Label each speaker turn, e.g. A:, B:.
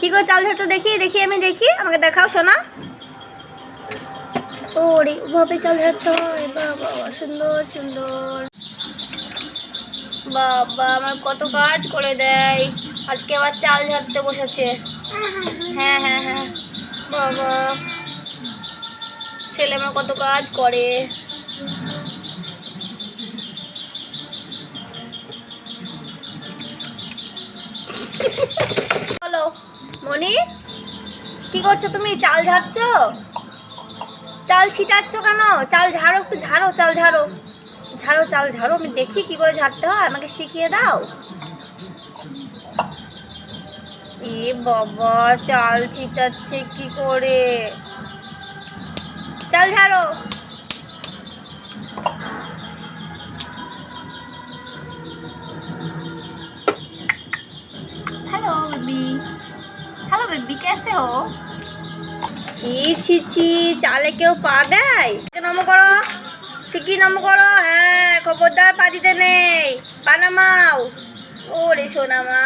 A: কি করে চাল ঝাড়ছো দেখি দেখি আমি দেখি, আমাকে দেখাও সোনা। ওরে ওভাবে চাল ঝাড়তে হয়, বাবা সুন্দর সুন্দর। বাবা আমার কত কাজ করে দেয়, আজকে আবার চাল ঝাড়তে বসেছে। হ্যাঁ হ্যাঁ হ্যাঁ বাবা, ছেলে আমার কত কাজ করে। বলো মনি, কি করছো তুমি? চাল ঝাড়ছো? চাল ছিটাচ্ছ কেন? চাল ঝাড়ো, একটু ঝাড়ো, চাল ঝাড়ো, ঝাড়ো চাল ঝাড়ো, আমি দেখি কি করে ঝাড়তে হয়, আমাকে শিখিয়ে দাও। এ বাবা চাল ছিটাচ্ছে কি করে, চাল ঝাড়ো। हेलो बेबी, हेलो बेबी कैसे हो? ছি ছি ছি, চালে কেউ পা দেয়? নম করো, শিগগির নম করো। হ্যাঁ খবরদার পা দিতে নেই, পা নামাও। ওরে সোনা মা।